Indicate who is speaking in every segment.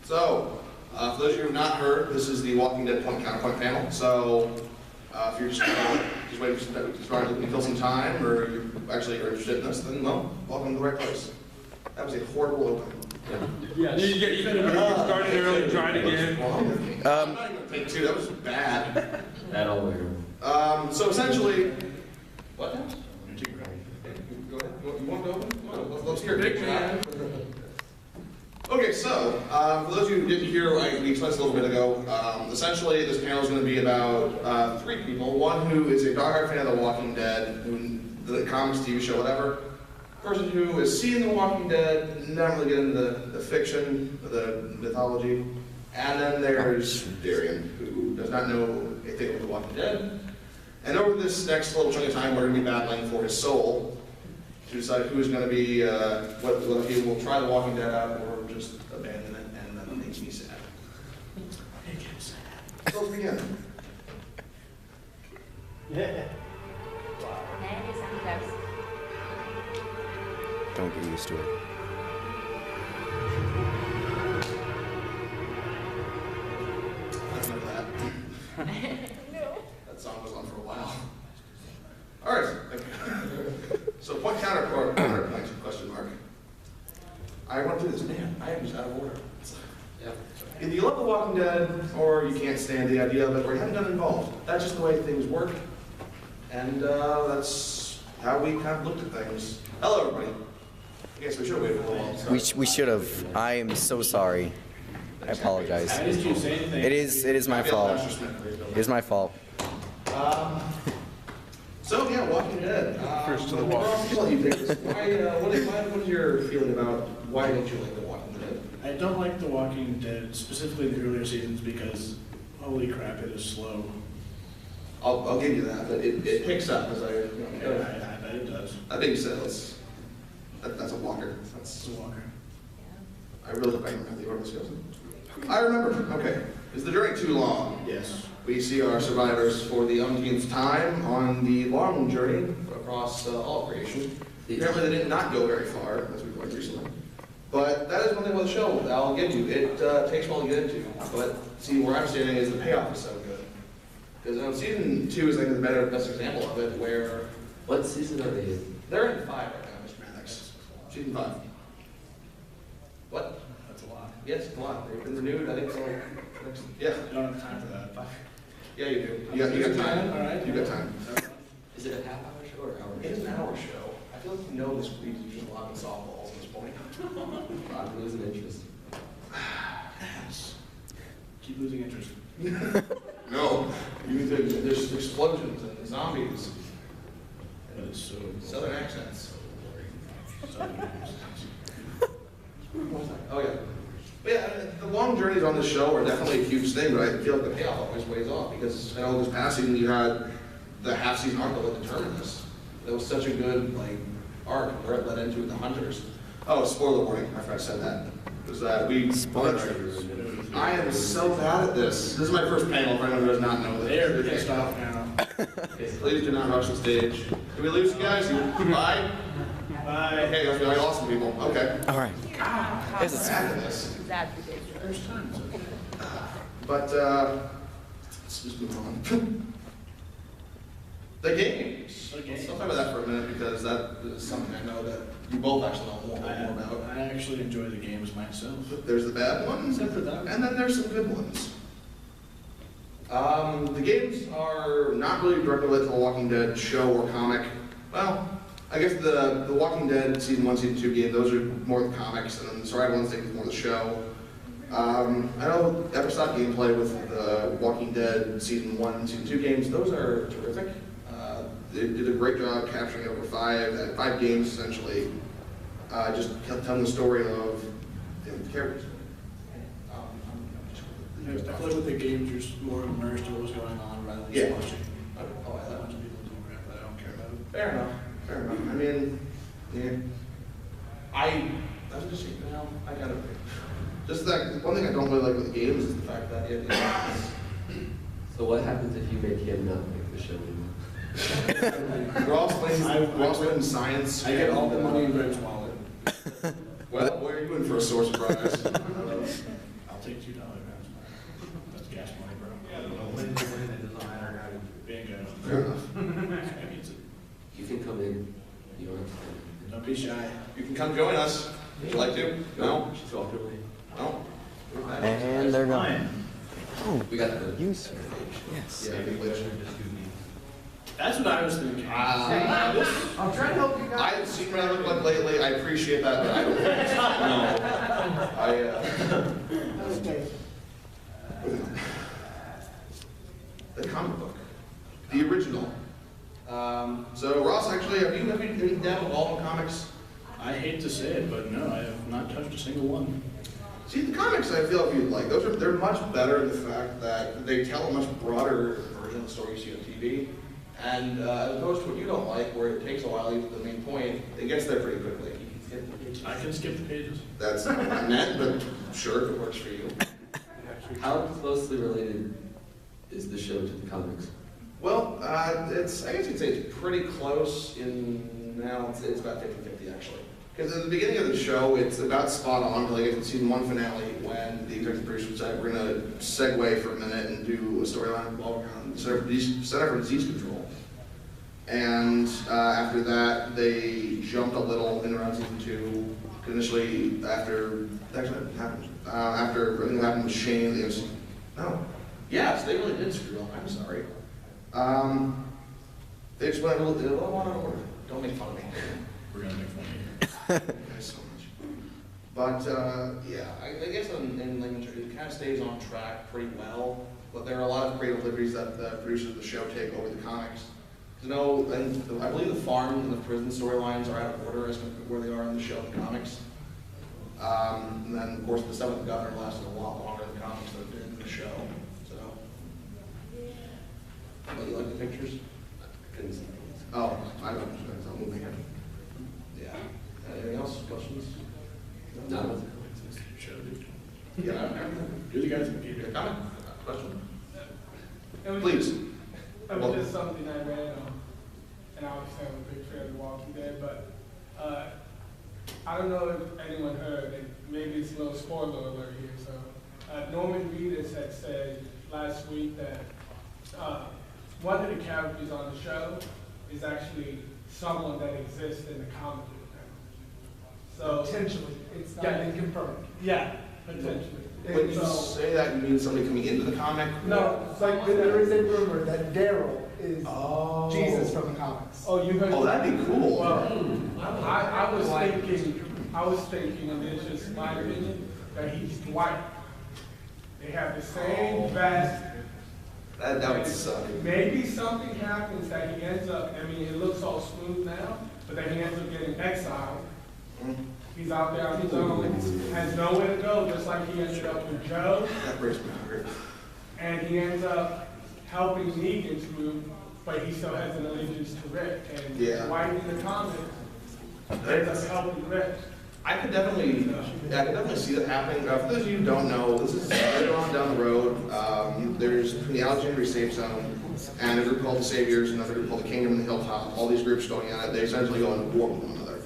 Speaker 1: So, for those of you who have not heard, this is the Walking Dead Point Counterpoint panel. So, if you're just waiting for to fill some time, or you actually are interested in this, then well, welcome to the right place. That was a horrible opening.
Speaker 2: Yeah. You get started early, try it again.
Speaker 1: I'm not even gonna take two. That was bad.
Speaker 3: That all way.
Speaker 1: So essentially, what now? Go ahead. You want to open? Come on, let's hear it. Okay, so for those of you who didn't hear, we explained this a little bit ago. Essentially, this panel is going to be about three people. One who is a diehard fan of The Walking Dead, the comics, TV show, whatever. Person who has seen The Walking Dead, not really get into the fiction, the mythology. And then there's Darien, who does not know anything about The Walking Dead. And over this next little chunk of time, we're going to be battling for his soul to decide who's going to be, whether he will try The Walking Dead out or just abandon it, and that makes me sad. So let's begin.
Speaker 4: Yeah.
Speaker 5: Don't get used to it.
Speaker 1: I don't know that. No. That song was on for a while. All right. So point counterpoint, question mark. I went through this, man. I am just out of order.
Speaker 3: Yeah.
Speaker 1: Either you love The Walking Dead, or you can't stand the idea of it, or you haven't done involved. That's just the way things work, and that's how we kind of looked at things. Hello, everybody. I guess we should have waited a little while.
Speaker 5: We should have. I am so sorry. I apologize.
Speaker 2: Why didn't you say anything?
Speaker 5: It is my fault. It is my fault.
Speaker 1: So yeah, Walking Dead.
Speaker 2: First to the wall.
Speaker 1: What is your feeling about why don't you like The Walking Dead?
Speaker 4: I don't like The Walking Dead, specifically the earlier seasons, because holy crap, it is slow.
Speaker 1: I'll give you that, but it picks up as I.
Speaker 4: I bet it does.
Speaker 1: That being said, that's a walker.
Speaker 4: It's a walker.
Speaker 1: I really hope I remember the order this goes in. I remember. Okay. Is the journey too long?
Speaker 4: Yes.
Speaker 1: We see our survivors for the umpteenth time on the long journey across all of creation. Apparently they did not go very far, as we've learned recently. But that is one thing about the show, I'll give you. It takes a while to get into. But see, where I'm standing is the payoff is so good. Because season 2 is like the best example of it, where...
Speaker 3: What season are they in?
Speaker 1: They're in 5 right now, Mr. Maddox. Season 5. What?
Speaker 4: That's a lot.
Speaker 1: Yes, it's a lot. They've been renewed, I think, yeah.
Speaker 4: I don't have time for that.
Speaker 1: Yeah, you do. You got time.
Speaker 4: All right.
Speaker 1: You got time.
Speaker 3: Is it a half-hour show or hour?
Speaker 1: It is an hour show. I feel like you know this week is just lobbing softballs at this point.
Speaker 3: I'm losing interest.
Speaker 1: Yes.
Speaker 4: Keep losing interest.
Speaker 1: No. There's explosions and zombies.
Speaker 4: But it's so
Speaker 1: Southern accents.
Speaker 4: Southern.
Speaker 1: Oh, yeah. But yeah, the long journeys on this show are definitely a huge thing, but I feel like the payoff always weighs off because I know this past season you had the half-season arc that would determine this. That was such a good arc where it led into the Hunters. Oh, spoiler warning! I forgot I said that. Was that we?
Speaker 5: Spoilers.
Speaker 1: I am so bad at this. This is my first panel. For anyone who does not know
Speaker 4: They're
Speaker 1: this.
Speaker 4: pissed off now.
Speaker 1: Please do not rush the stage. Did we lose you guys? Bye.
Speaker 4: Bye.
Speaker 1: Okay, I lost some people. Okay.
Speaker 5: All right.
Speaker 1: This is bad at this.
Speaker 4: There's time.
Speaker 1: But let's just move on. The games. Let's talk about that for a minute because that is something I know that you both actually know more about.
Speaker 4: I actually enjoy the games myself.
Speaker 1: There's the bad ones,
Speaker 4: Except for that.
Speaker 1: and then there's some good ones. The games are not really directly related to the Walking Dead show or comic. Well, I guess the Walking Dead season 1, season 2 game, those are more the comics, and then the Survival Instinct is more the show. I know episodic gameplay with the Walking Dead season 1 and season 2 games, those are terrific. They did a great job capturing over 5 games essentially, just telling the story of the characters.
Speaker 4: I feel like with the games, you're more immersed in what's going on rather than just watching.
Speaker 1: Oh, I
Speaker 4: A
Speaker 1: like
Speaker 4: bunch of people doing crap that I don't care about.
Speaker 1: Fair enough. Fair enough. I mean, yeah. I was just saying, I gotta. Just that one thing I don't really like with the games is the fact that
Speaker 3: So what happens if you make him not make the show anymore?
Speaker 1: we're all playing science.
Speaker 4: I get all the money in Greg's wallet.
Speaker 1: Well, where are you in for a source prize?
Speaker 4: I'll take $2. That's gas money, bro.
Speaker 6: Win, it doesn't matter how you.
Speaker 4: Bingo.
Speaker 1: Fair enough.
Speaker 4: That means it.
Speaker 3: You can come in. You don't have to come in.
Speaker 4: Don't be shy.
Speaker 1: You can come join us. Would you like to? No?
Speaker 3: She's walked away.
Speaker 1: No?
Speaker 5: And they're gone.
Speaker 3: We got the.
Speaker 5: You, sir. Yes.
Speaker 3: Yeah.
Speaker 4: That's what I was thinking.
Speaker 6: I'm trying to help you guys.
Speaker 1: I haven't seen what I look like lately. I appreciate that, but I don't think so. No. The comic book. The original. So Ross, actually, have you any dabbled at all in comics?
Speaker 4: I hate to say it, but no, I have not touched a single one.
Speaker 1: See, the comics, I feel if you like, they're much better in the fact that they tell a much broader version of the story you see on TV. And as opposed to what you don't like, where it takes a while to get to the main point, it gets there pretty quickly.
Speaker 4: I can skip the pages.
Speaker 1: That's not what I meant, but sure, if it works for you.
Speaker 3: How closely related is the show to the comics?
Speaker 1: Well, I guess you'd say it's pretty close in, now it's about 50-50 actually. Because at the beginning of the show, it's about spot on to like the season 1 finale when the executive producer said, we're gonna segue for a minute and do a storyline involving around the Center for Disease Control. And after that, they jumped a little in around season 2. Initially, after everything that happened with Shane, it was, no. Yes, they really did screw up, I'm sorry. They just went a little out of order. Don't make fun of me.
Speaker 4: We're gonna make fun of you.
Speaker 1: Thank you guys so much. But yeah, I guess in layman's terms, it kind of stays on track pretty well. But there are a lot of creative liberties that the producers of the show take over the comics. You know, and I believe the farm and the prison storylines are out of order as to where they are in the show and comics. And then, of course, the Seventh Governor lasted a lot longer in the comics than it did in the show. So, but you like the pictures?
Speaker 3: I couldn't see things.
Speaker 1: Oh, I don't know. I'll move ahead. Yeah. Anything else? Questions?
Speaker 3: Not with
Speaker 4: Show, dude.
Speaker 1: Yeah.
Speaker 4: You're the guys that gave it.
Speaker 1: Comment? Question?
Speaker 7: It was
Speaker 1: Please.
Speaker 7: It was just something I read, and obviously I'm a big fan of The Walking Dead, but I don't know if anyone heard, and maybe it's a little spoiler alert here, so Norman Reedus had said last week that one of the characters on the show is actually someone that exists in the comic book now. So
Speaker 8: Potentially, it's not
Speaker 7: Yeah.
Speaker 8: been confirmed.
Speaker 7: yeah, potentially.
Speaker 1: When
Speaker 8: And
Speaker 1: you
Speaker 8: so,
Speaker 1: say that, you mean somebody coming into the comic?
Speaker 8: no, it's like there is a rumor that Daryl is
Speaker 1: Oh.
Speaker 8: Jesus from the comics.
Speaker 7: Oh, you heard?
Speaker 1: Oh, that'd be cool.
Speaker 7: Well, I was thinking, and it's just my opinion, that he's Dwight. They have the same vest.
Speaker 1: That would suck.
Speaker 7: Maybe something happens that he ends up, I mean, it looks all smooth now, but then he ends up getting exiled.
Speaker 1: Mm,
Speaker 7: He's out there on his own, has nowhere to go, just like he ended up with Joe,
Speaker 1: That breaks my heart.
Speaker 7: and he ends up helping Negan's group, but he still has an allegiance to Rick. And
Speaker 1: Yeah.
Speaker 7: Dwight in the comic ends up helping Rick.
Speaker 1: I could definitely see that happening. For those of you who don't know, this is later on down the road. There's between the Alexandria Safe Zone and a group called the Saviors, another group called the Kingdom and the Hilltop. All these groups going at it, they essentially go into war with one another.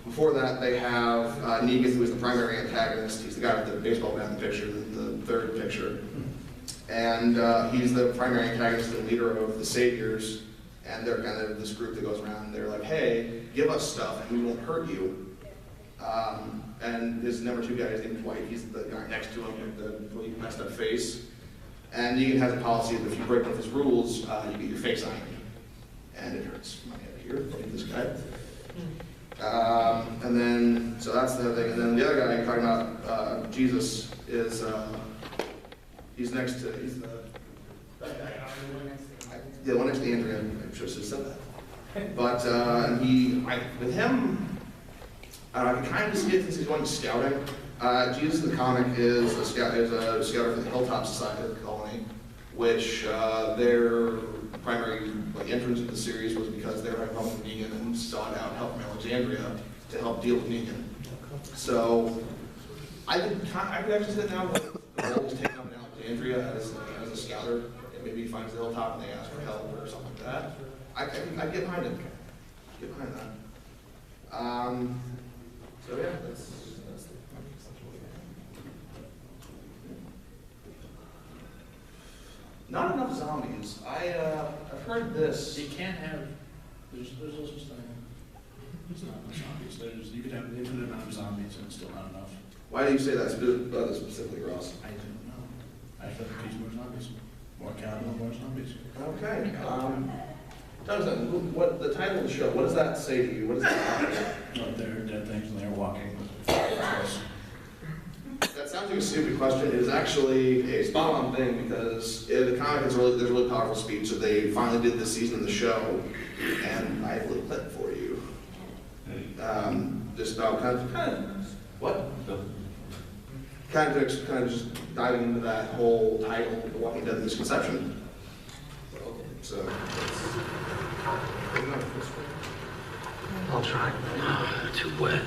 Speaker 1: Before that, they have Negan, who is the primary antagonist. He's the guy with the baseball bat in the picture, the third picture. And he's the primary antagonist and leader of the Saviors. And they're kind of this group that goes around and they're like, hey, give us stuff and we won't hurt you. And his number 2 guy is named Dwight. He's the guy next to him with the really messed up face. And Negan has a policy that if you break one of his rules, you get your face ironed. And it hurts my head here from this guy. And then, so that's the other thing. And then the other guy you're talking about, Jesus, is, he's the, the one next to Andrea. I'm sure she said that. But with him, I can kind of see it since he's going scouting. Jesus in the comic is a scouter for the Hilltop Society colony, which their primary entrance into the series was because they were having problems with Negan and sought out help from Alexandria to help deal with Negan. So I could actually sit down with the role he's taken up in Alexandria as a scouter, and maybe he finds the Hilltop and they ask for help or something like that. I'd get behind it. Get behind that. So yeah, that's the Not enough zombies. I've heard this.
Speaker 4: You can't have, there's no such thing. It's not enough zombies. You could have an infinite amount of zombies and it's still not enough.
Speaker 1: Why do you say that specifically, Ross?
Speaker 4: I don't know. I feel like more zombies. More cannibal, more zombies.
Speaker 1: Okay. Jonathan, what the title of the show? What does that say to you? What does that?
Speaker 4: No, they're dead things and they're walking.
Speaker 1: That sounds like a stupid question. It is actually a spot-on thing because in the comic, there's a really powerful speech that they finally did this season of the show, and I have a little clip for you. Just about kind of what? Kind of just diving into that whole title, The Walking Dead misconception. So.
Speaker 9: I'll try. Too wet.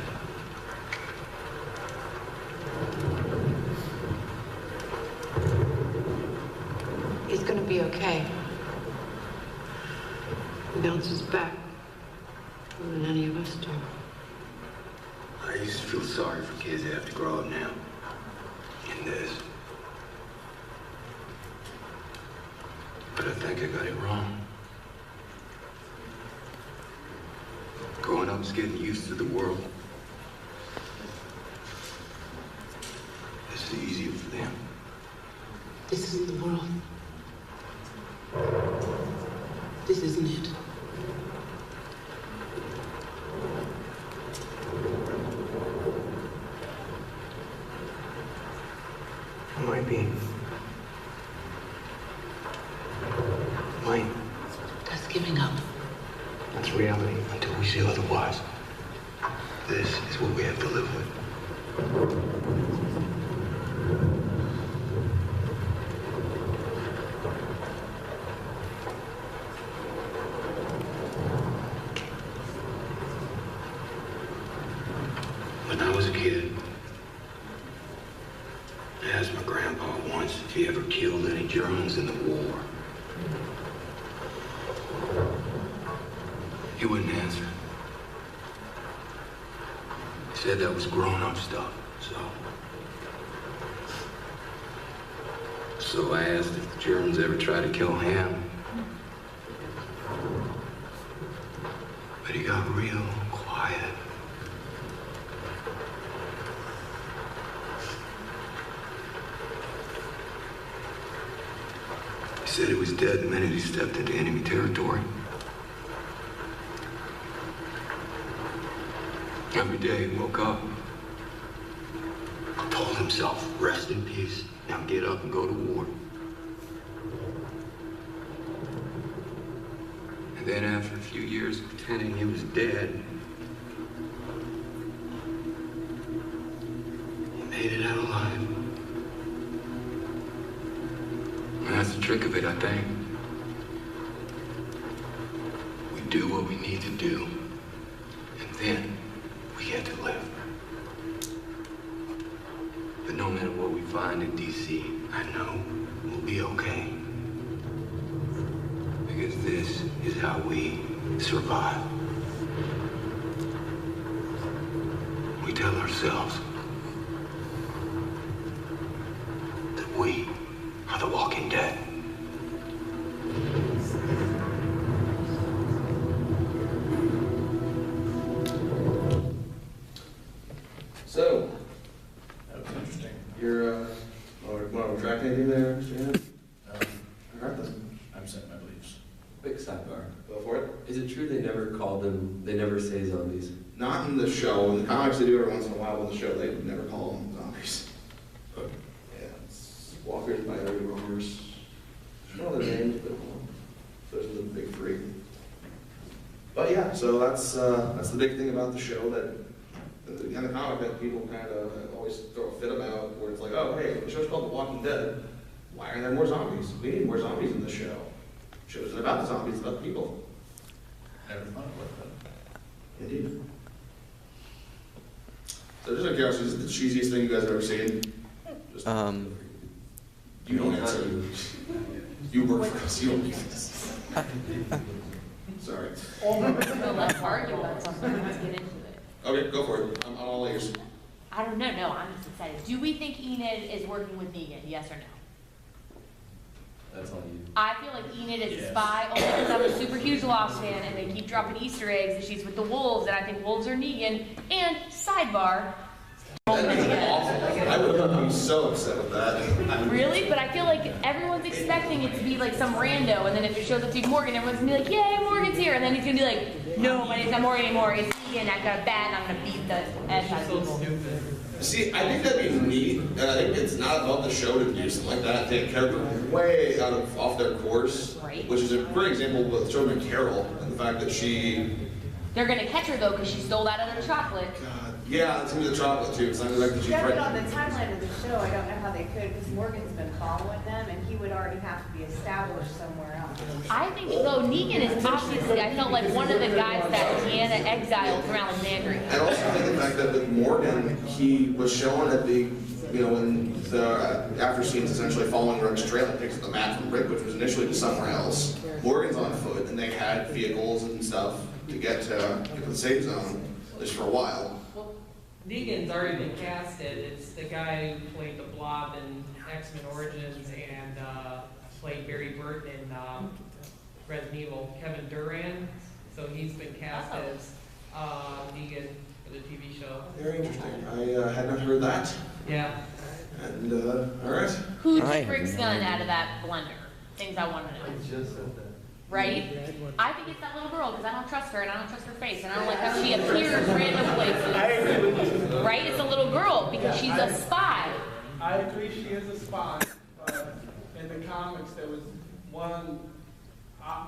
Speaker 10: He's gonna be okay. He bounces back more than any of us do.
Speaker 9: I used to feel sorry for kids that have to grow up now. In this. But I think I got it wrong. Growing up is getting used to the world. It's easier for them.
Speaker 10: This isn't the world. This isn't it.
Speaker 9: I might be. Mine.
Speaker 10: That's giving up.
Speaker 9: That's reality until we see otherwise. This is what we have to live with. When I was a kid, I asked my grandpa once if he ever killed any Germans in the war. He wouldn't answer. He said that was grown-up stuff, So I asked if the Germans ever tried to kill him. But he got real quiet. He said he was dead the minute he stepped into enemy territory. Every day he woke up, told himself, rest in peace, now get up and go to war. And then after a few years of pretending he was dead, he made it out alive. And that's the trick of it, I think. We do what we need to do, and then we get to live. But no matter what we find in D.C., I know we'll be okay. Because this is how we survive. We tell ourselves that we are the Walking Dead.
Speaker 1: So,
Speaker 4: That was interesting.
Speaker 1: you're, want to retract anything there, Mr. Hannon? All right, then,
Speaker 4: I'm set in my beliefs.
Speaker 3: Quick sidebar.
Speaker 1: go for it.
Speaker 3: Is it true they never called them, they never say zombies?
Speaker 1: Not in the show. In the comics, they do it every once in a while. In the show, they never call them zombies.
Speaker 3: Okay.
Speaker 1: Yeah, it's walkers, biotic roamers. There's no other names, but those are the big three. But yeah, so that's the big thing about the show that in the comic that people kind of always throw a fit about, where it's like, oh hey, the show's called The Walking Dead. Why aren't there more zombies? We need more zombies in the show. The show isn't about the zombies, it's about the people.
Speaker 4: Never thought about that.
Speaker 1: Indeed. So just out of curiosity, is it the cheesiest thing you guys have ever seen? Just, you don't answer. You work for us, you don't do this. Sorry.
Speaker 11: Let's argue about something, let's get into it.
Speaker 1: Okay, go for it. I'm all ears.
Speaker 11: I don't know, no, I'm just excited. Do we think Enid is working with Negan, yes or no?
Speaker 3: That's all you.
Speaker 11: I feel like Enid is a spy only because I'm a super huge Lost fan and they keep dropping Easter eggs and she's with the wolves and I think wolves are Negan. And sidebar.
Speaker 1: That'd be awful. I would be so upset with that.
Speaker 11: Really? But I feel like everyone's expecting it to be like some rando and then if it shows up to be Morgan, everyone's gonna be like, yay, Morgan's here. And then he's gonna be like, no, my name's not Morgan anymore. It's Negan. I got a bat and I'm gonna beat the S out of people.
Speaker 1: See, I think that'd be neat, and I think it's not about the show to do something like that, take a character way off their course,
Speaker 11: Right.
Speaker 1: which is a great example with Children of Carol, and the fact that she,
Speaker 11: They're gonna catch her though because she stole that other chocolate.
Speaker 1: yeah, it's gonna be the chocolate too, it's not like that she
Speaker 12: Yeah, but on
Speaker 1: tried.
Speaker 12: the timeline of the show, I don't know how they could, because Morgan's been following them, and he would already have to be established somewhere else.
Speaker 11: I think though Negan is obviously, I felt like one of the guys that Deanna exiled from Alexandria.
Speaker 1: I also think the fact that with Morgan, he was shown at the, in the after scenes essentially following Rick's trail, it picks up the map from Rick, which was initially to somewhere else. Morgan's on foot, and they had vehicles and stuff to get to the safe zone, at least for a while.
Speaker 13: Well, Negan's already been casted. It's the guy who played the Blob in X-Men Origins and played Barry Burton in Resident Evil, Kevin Durant. So he's been cast as Negan for the TV show.
Speaker 1: Very interesting. I had not heard that.
Speaker 13: Yeah.
Speaker 1: And, all right.
Speaker 11: Who took Rick's gun out of that blender? Things I want to know.
Speaker 3: Just said that.
Speaker 11: Right? I think it's that little girl because I don't trust her and I don't trust her face and I don't like how she appears random places. Right? It's a little girl because she's a spy.
Speaker 7: I agree she is a spy, but in the comics there was one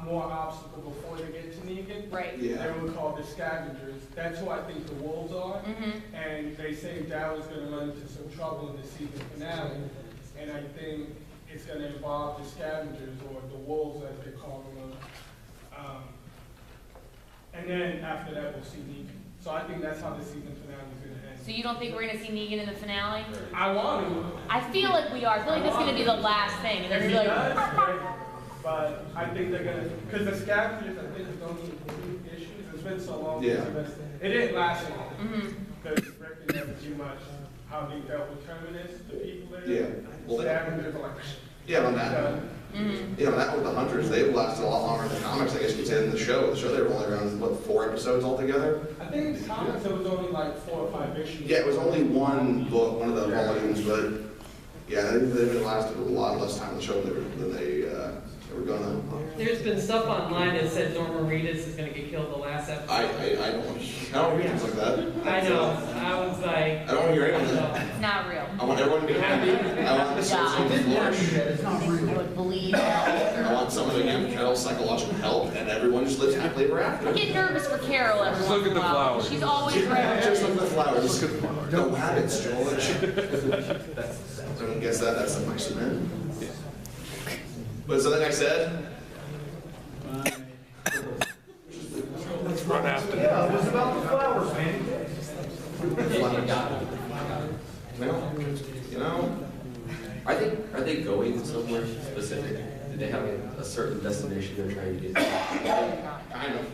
Speaker 7: more obstacle before they get to Negan.
Speaker 11: Right.
Speaker 1: Yeah.
Speaker 7: They were called the Scavengers. That's who I think the wolves are.
Speaker 11: Mm-hmm.
Speaker 7: And they say Darryl's going to run into some trouble in the season finale. And I think it's going to involve the Scavengers, or the wolves as they call them. And then after that we'll see Negan. So I think that's how the season finale is going to end.
Speaker 11: So you don't think we're going to see Negan in the finale?
Speaker 7: I want to.
Speaker 11: I feel like we are. I feel like that's going to be the last thing. And they're
Speaker 7: If
Speaker 11: going
Speaker 7: he
Speaker 11: to be like,
Speaker 7: does, great. But I think they're going to, because the Scavengers, I think, is only include issues. It's been so long.
Speaker 1: Yeah.
Speaker 7: It didn't last long.
Speaker 11: mm-hmm.
Speaker 7: Because Rick didn't ever do much how they dealt with Terminus, the people there.
Speaker 1: Yeah. Well,
Speaker 7: Scavengers are like,
Speaker 1: yeah, on that.
Speaker 7: done.
Speaker 11: Mm-hmm.
Speaker 1: That with the Hunters, they've lasted a lot longer in the comics, I guess you could say, than the show. The show, they were only around, what, 4 episodes altogether?
Speaker 7: I think in the comics it was only like 4 or 5 issues.
Speaker 1: Yeah, it was only one book, one of the volumes, but yeah, they've lasted a lot less time in the show than they were gonna.
Speaker 13: There's been stuff online that said Norma Reedus is going to get killed the last episode.
Speaker 1: I don't read things like that.
Speaker 13: I know. I was like,
Speaker 1: I don't want to hear any of that.
Speaker 11: It's not real.
Speaker 1: I want everyone to be happy. I want the search to flourish.
Speaker 11: I would believe.
Speaker 1: I want someone to give Carol psychological help, and everyone just lives happily ever after.
Speaker 11: I get nervous for Carol every
Speaker 2: Just
Speaker 11: once
Speaker 2: look
Speaker 11: in a
Speaker 2: at the
Speaker 11: while.
Speaker 2: flowers.
Speaker 11: She's always right.
Speaker 1: Just look at the flowers. No habits, George. Someone gets that? That's the nice man. But something I said?
Speaker 2: Let's run after them.
Speaker 6: Yeah, it was about the flowers, man.
Speaker 3: Are they going somewhere specific? Do they have a certain destination they're trying to get to?
Speaker 1: Kind of.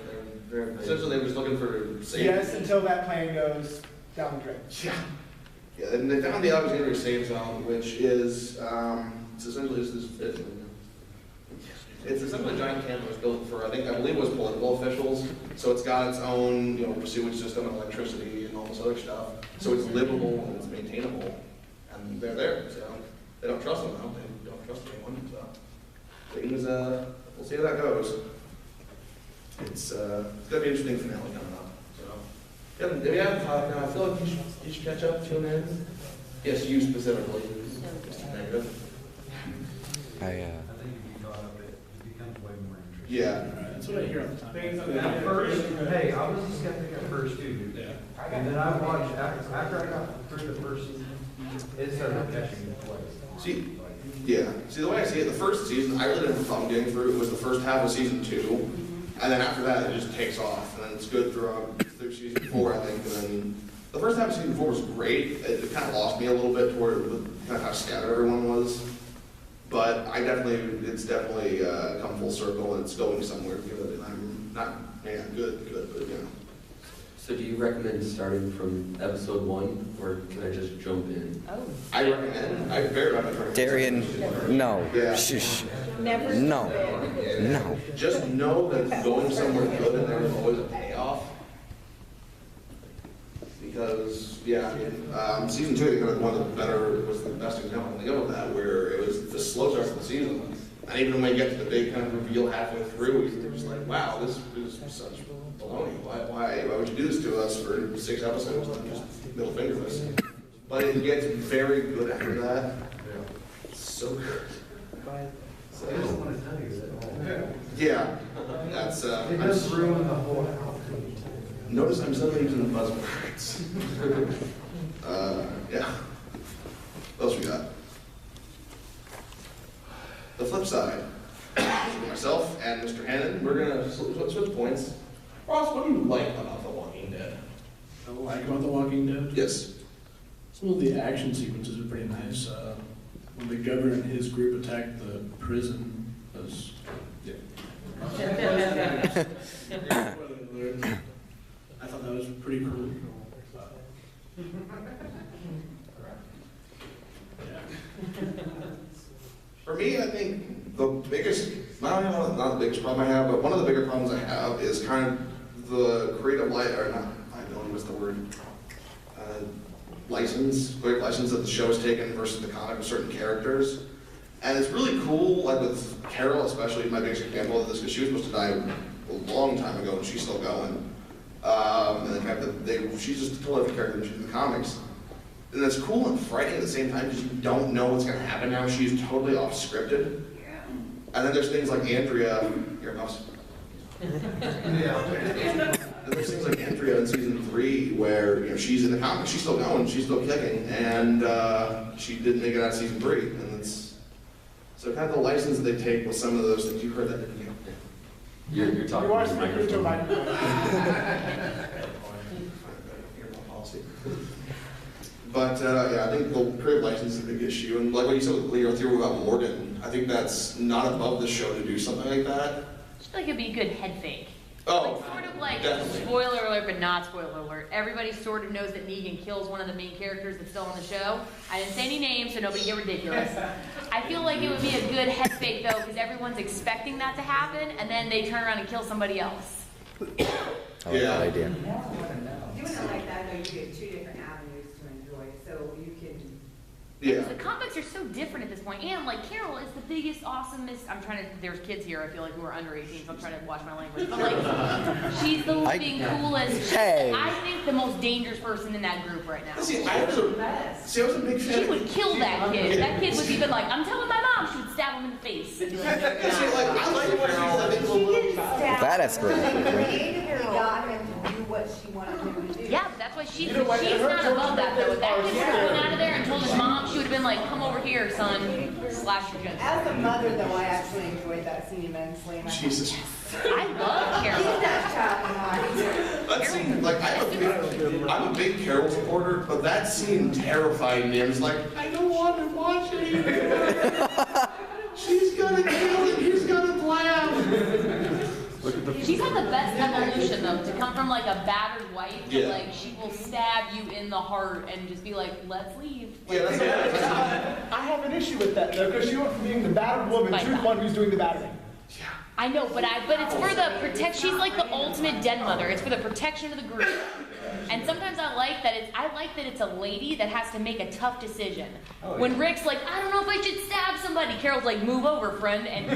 Speaker 1: Essentially, they were just looking for safety.
Speaker 8: Yes, until that plane goes down the drain.
Speaker 1: Yeah. Yeah, and they found the Alexandria Safe Zone, which is, it's essentially it's essentially a giant canvas built for, I believe it was political officials. So it's got its own, sewage system and electricity and all this other stuff. So it's livable and it's maintainable. And they're there, so they don't trust them now. They don't trust anyone, so things, we'll see how that goes. It's gonna be an interesting finale coming up. So, if you haven't talked now, I feel like you should catch up 2 minutes. Yes, you specifically. Mr. Negative.
Speaker 5: I
Speaker 6: I think if you caught up, it becomes way more interesting.
Speaker 1: Yeah.
Speaker 4: That's what I hear all the time.
Speaker 7: Things are
Speaker 6: At first, hey, I was a skeptic at first too, dude.
Speaker 4: Yeah.
Speaker 6: And then I watched, after I got through the first season, it started catching in place.
Speaker 1: See, yeah. See, the way I see it, the first season, I really didn't have a problem getting through. It was the first half of season 2. And then after that, it just takes off. And then it's good through season 4, I think. And then the first half of season 4 was great. It kind of lost me a little bit toward kind of how scattered everyone was. But it's definitely come full circle and it's going somewhere. I'm not, good, but
Speaker 3: So do you recommend starting from episode 1, or can I just jump in?
Speaker 11: Oh.
Speaker 1: I recommend. I very much recommend.
Speaker 5: Darien, no.
Speaker 1: Yeah.
Speaker 5: Shush.
Speaker 12: Never.
Speaker 5: No. No.
Speaker 1: Just know that it's going somewhere good and there's always a payoff. Because, yeah, I mean, season 2, I think was the best example of that, where it was the slow start of the season. And even when we get to the big kind of reveal halfway through, we were just like, wow, this is such baloney. Why would you do this to us for 6 episodes and just middle finger us? But it gets very good after that. It's so good. So,
Speaker 6: I just want to tell you that.
Speaker 1: yeah, that's.
Speaker 6: It does ruin the whole outfit.
Speaker 1: Notice I'm still using the buzzwords. Yeah. What else we got? The flip side. Myself and Mr. Hannon, we're gonna switch points. Ross, what do you like about The Walking Dead?
Speaker 4: I like about The Walking Dead.
Speaker 1: Yes.
Speaker 4: Some of the action sequences are pretty nice. When the governor and his group attacked the prison, was I thought that was pretty cool.
Speaker 1: For me, I think the biggest, not the biggest problem I have, but one of the bigger problems I have is kind of the creative creative license that the show's taken versus the comic with certain characters. And it's really cool, like with Carol especially, my biggest example of this, because she was supposed to die a long time ago and she's still going. And the fact that she's just a totally different character than she's in the comics. And it's cool and frightening at the same time because you don't know what's going to happen now. She's totally off-scripted. And then there's things like Andrea, your mouse. And there's things like Andrea in season 3 where she's in the comics, she's still going, she's still kicking, and she didn't make it out of season 3. And it's so kind of the license that they take with some of those things. You heard that, didn't you?
Speaker 3: You're talking to the microphone.
Speaker 1: But yeah, I think the creative license is a big issue, and like what you said with Leo theory about Morgan, I think that's not above the show to do something like that.
Speaker 11: I feel like it'd be a good head fake.
Speaker 1: Oh,
Speaker 11: like, sort of like,
Speaker 1: definitely.
Speaker 11: spoiler alert, but not spoiler alert. Everybody sort of knows that Negan kills one of the main characters that's still on the show. I didn't say any names, so nobody get ridiculous. I feel like it would be a good head fake, though, because everyone's expecting that to happen, and then they turn around and kill somebody else.
Speaker 5: I like that idea.
Speaker 12: Doing it like that, though, you get 2 different avenues to enjoy, so you can.
Speaker 1: Yeah.
Speaker 11: The comics are so different at this point, and like Carol is the biggest, awesomest. there's kids here, I feel like, who are under 18, so I'm trying to watch my language. But like, she's the living coolest.
Speaker 5: Hey.
Speaker 11: I think the most dangerous person in that group right now.
Speaker 1: See, I was a big fan.
Speaker 11: She would kill that kid. That kid would even like, I'm telling my mom, she would stab him in the face. And be like,
Speaker 1: I like what she's
Speaker 5: That escalated.
Speaker 12: Creatively got him to do what she wanted him to do.
Speaker 11: yeah, but that's why she's not above that though. If that kid would have went out of there and told his mom, she would have been like, come over here, son, slash your genitals.
Speaker 12: As a mother, though, I actually enjoyed that scene immensely. And
Speaker 1: Jesus.
Speaker 11: I love Carol.
Speaker 12: He's not child
Speaker 1: That scene, like, I'm a big Carol supporter, but that scene terrified me. I was like, I don't want to watch it anymore. She's gonna kill him. He's gonna blab.
Speaker 11: She's had the best evolution though, to come from like a battered wife to
Speaker 1: Yeah.
Speaker 11: like she will stab you in the heart and just be like, let's leave.
Speaker 1: Yeah, that's
Speaker 8: I have an issue with that though, because she went from being the battered woman to the one who's doing the battering.
Speaker 11: I know, but it's for the she's like the ultimate den mother. It's for the protection of the group. And sometimes I like that it's a lady that has to make a tough decision. When Rick's like, I don't know if I should stab somebody, Carol's like, move over, friend, and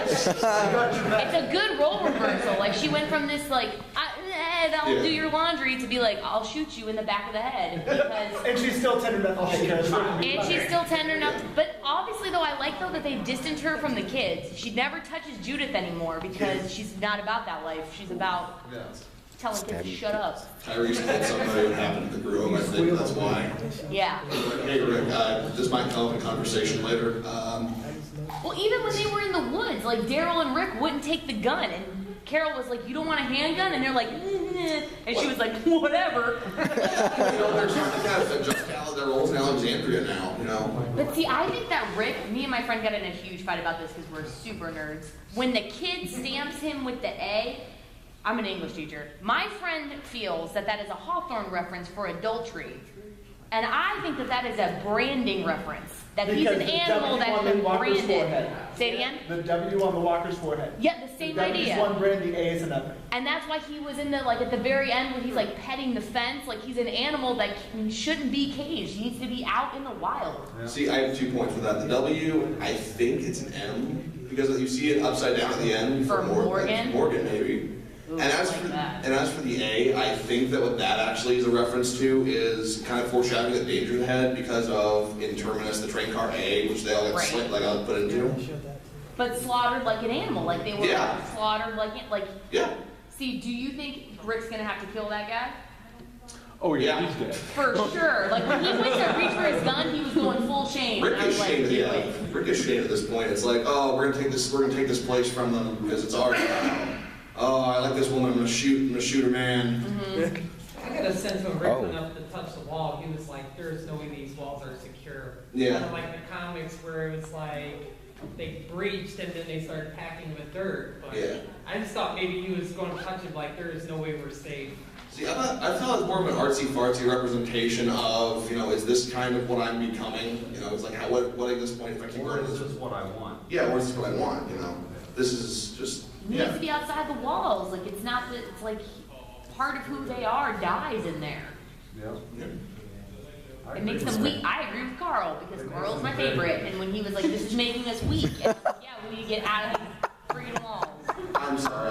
Speaker 11: it's a good role reversal. Like she went from this like, I'll do your laundry to be like, I'll shoot you in the back of the head. Because
Speaker 8: And she's still tender enough.
Speaker 11: and she's still tender enough. But obviously, though, I like though that they've distanced her from the kids. She never touches Judith anymore because she's not about that life. She's about telling kids to shut up.
Speaker 1: Tyrese told somebody what happened to the groom. I think that's why.
Speaker 11: Yeah.
Speaker 1: Hey, Rick, this might come up in conversation later.
Speaker 11: Well, even when they were in the woods, like Daryl and Rick wouldn't take the gun, and Carol was like, "You don't want a handgun?" And they're like, and she was like, "Whatever."
Speaker 1: They're trying to kind of adjust their roles in Alexandria now,
Speaker 11: But see, I think that Rick, me and my friend got in a huge fight about this because we're super nerds. When the kid stamps him with the A, I'm an English teacher. My friend feels that is a Hawthorne reference for adultery. And I think that that is a branding reference. That he's an
Speaker 8: Because the
Speaker 11: animal
Speaker 8: W
Speaker 11: that
Speaker 8: on
Speaker 11: can
Speaker 8: the walker's
Speaker 11: brand it.
Speaker 8: forehead.
Speaker 11: Say it again?
Speaker 8: The W on the walker's forehead.
Speaker 11: Yeah, the same
Speaker 8: The W is
Speaker 11: idea.
Speaker 8: one brand, the A is another.
Speaker 11: And that's why he was in the, like, at the very end when he's, like, petting the fence. Like, he's an animal that shouldn't be caged. He needs to be out in the wild.
Speaker 1: See, I have 2 points for that. The W, I think it's an M, because you see it upside down at the end.
Speaker 11: For Morgan?
Speaker 1: Morgan, maybe.
Speaker 11: Ooh,
Speaker 1: And as,
Speaker 11: like
Speaker 1: for,
Speaker 11: that.
Speaker 1: and as for the A, I think that what that actually is a reference to is kind of foreshadowing the danger in the head because of, in Terminus, the train car A, which they all got
Speaker 11: Right.
Speaker 1: got put into.
Speaker 11: But slaughtered like an animal. Like, they were
Speaker 1: Yeah.
Speaker 11: slaughtered like,
Speaker 1: Yeah.
Speaker 11: See, do you think Rick's gonna have to kill that guy?
Speaker 2: Oh yeah, he's dead.
Speaker 11: For sure. Like, when he went to reach for his gun, he was going full Shane.
Speaker 1: Rick
Speaker 11: And I
Speaker 1: is
Speaker 11: was like,
Speaker 1: Shane,
Speaker 11: do
Speaker 1: yeah.
Speaker 11: it.
Speaker 1: Rick is Shane at this point. It's like, oh, we're gonna take this place from them because it's ours now. Oh, I like this woman. I'm gonna shoot her man.
Speaker 13: I got a sense when Rick
Speaker 5: Oh.
Speaker 13: went up to touch the wall, he was like, there's no way these walls are secure.
Speaker 1: Yeah.
Speaker 13: Kind of like the comics where it was like, they breached and then they started packing with dirt. But
Speaker 1: Yeah.
Speaker 13: I just thought maybe he was going to touch it like, there is no way we're safe.
Speaker 1: See, I felt it's more of an artsy-fartsy representation of, is this kind of what I'm becoming? It's like, what at this point, if I keep going,
Speaker 6: This is what I want.
Speaker 1: yeah, or is this what I want? This is just,
Speaker 11: He needs to be outside the walls. Like, it's not that, it's like part of who they are dies in there.
Speaker 1: yeah.
Speaker 11: It makes them weak. I agree with Carl because Carl's my favorite. And when he was like, this is making us weak. And I was like, yeah, we need to get out of these freaking walls.
Speaker 1: I'm sorry,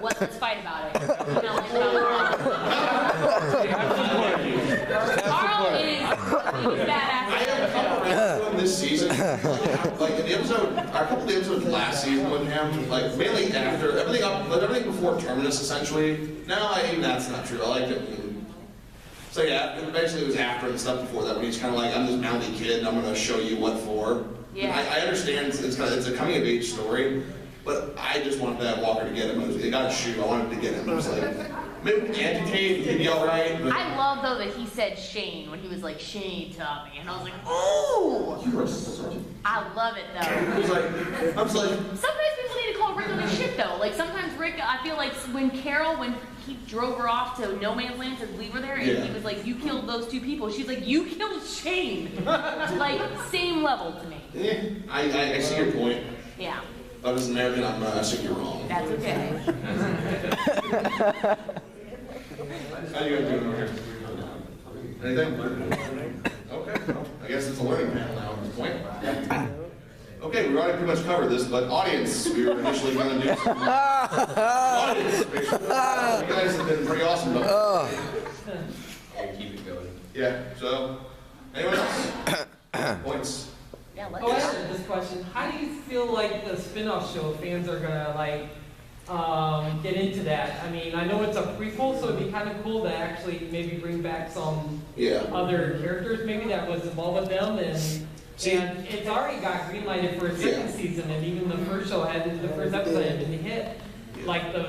Speaker 11: Let's fight about it. You know, like, Carl is a badass.
Speaker 1: I have a couple rounds with him this season. Like in the episode, a couple of the episodes last season with him, like mainly after everything before Terminus, essentially. No, that's not true. I liked it. So yeah, basically it was after the stuff before that when he's kind of like, I'm this mouthy kid and I'm going to show you what for.
Speaker 11: Yeah.
Speaker 1: I understand it's a coming of age story, but I just wanted that Walker to get him. It got a shoe. I wanted to get him. It was like, maybe amputate, he'd be all right. But
Speaker 11: I love though that he said Shane when he was like Shane Topping, and I was like, ooh.
Speaker 1: you are such a...
Speaker 11: I love it though.
Speaker 1: I was like,
Speaker 11: Sometimes people need to call Rick on his shit though. Like sometimes Rick, I feel like when he drove her off to No Man's Land to leave her there, and
Speaker 1: Yeah.
Speaker 11: he was like, you killed those 2 people. She's like, you killed Shane. Like same level to me.
Speaker 1: yeah, I see your point.
Speaker 11: Yeah,
Speaker 1: But as an American, I'm assuming you're wrong.
Speaker 11: that's okay.
Speaker 1: How you guys doing over here? Anything? Okay, well, I guess it's a learning panel now at this point. Okay, we already pretty much covered this, but audience, we were initially going to do some audience. You guys have been pretty awesome about it.
Speaker 3: I'll keep it going.
Speaker 1: Yeah, so, anyone else? Points?
Speaker 11: Yeah, let's
Speaker 13: Oh, I answered this question. How do you feel like the spin-off show fans are gonna get into that? I mean, I know it's a prequel, so it'd be kind of cool to actually maybe bring back some
Speaker 1: Yeah.
Speaker 13: other characters maybe that was involved with them, and it's already got greenlighted for a second season, and even the first show the first episode had been a hit. Like the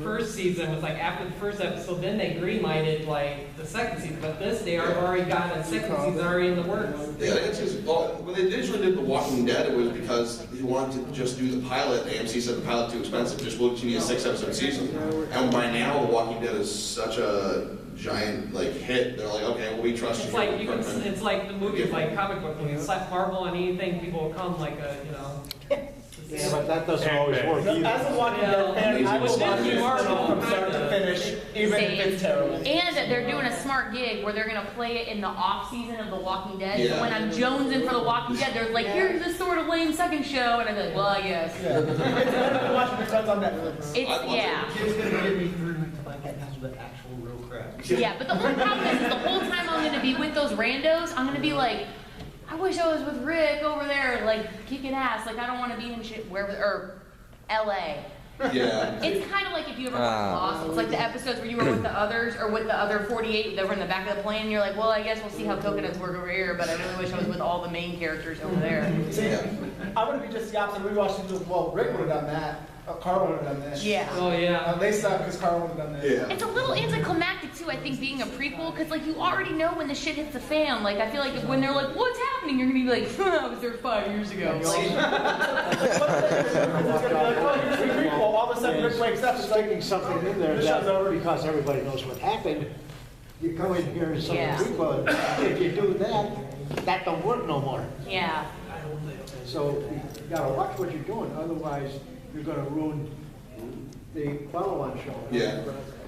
Speaker 13: first season was like after the first episode, then they greenlighted like the second season. But this, they have already got a second season already in the works.
Speaker 1: Yeah, it's just, when they initially did The Walking Dead, it was because he wanted to just do the pilot. AMC said the pilot too expensive, just we'll continue a 6-episode season. And by now, The Walking Dead is such a giant hit. They're like, okay, well, we trust
Speaker 13: It's
Speaker 1: you.
Speaker 13: like it's like the movies, like comic book movies. Slap Marvel on anything, people will come like a
Speaker 6: Yeah, but that doesn't always work either.
Speaker 8: As a Walking Dead fan, I will watch this
Speaker 13: Marvel
Speaker 8: from start to finish, even if it's terrible.
Speaker 11: And they're doing a smart gig where they're gonna play it in the off season of The Walking Dead.
Speaker 1: Yeah.
Speaker 11: So when I'm jonesing for The Walking Dead, they're like, here's this sort of lame second show, and I'm like, well, I guess.
Speaker 8: Yeah. It's better than watching your friends on Netflix.
Speaker 11: Yeah.
Speaker 6: It's gonna get me through until I get down to the actual real crap.
Speaker 11: Yeah, but the only problem is the whole time I'm gonna be with those randos, I'm gonna be like, I wish I was with Rick over there, like kicking ass. Like I don't want to be in shit or LA.
Speaker 1: Yeah.
Speaker 11: It's kind of like if you ever watch Lost. It's like the episodes where you were with the others or with the other 48 that were in the back of the plane. And you're like, well, I guess we'll see how coconuts work over here, but I really wish I was with all the main characters over there.
Speaker 8: See, I would be just the opposite. We watched it. Well, Rick would have done that. Carl would have done that.
Speaker 11: Yeah.
Speaker 13: Oh yeah.
Speaker 8: They stopped because Carl would have done that.
Speaker 1: Yeah.
Speaker 11: It's a little anticlimactic too, I think, being a prequel, because like you already know when the shit hits the fan. Like I feel like when they're like, "What's happening?" You're gonna be like, "I was there 5 years ago."
Speaker 8: All of a sudden, Rick wakes up. It's like
Speaker 6: Sticking something in there
Speaker 8: the show's over.
Speaker 6: because everybody knows what happened
Speaker 14: You come in here and some
Speaker 11: Yeah.
Speaker 14: people, if you do that, that don't work no more.
Speaker 11: Yeah.
Speaker 14: So you gotta watch what you're doing, otherwise you're gonna ruin the follow-on show.
Speaker 1: Yeah.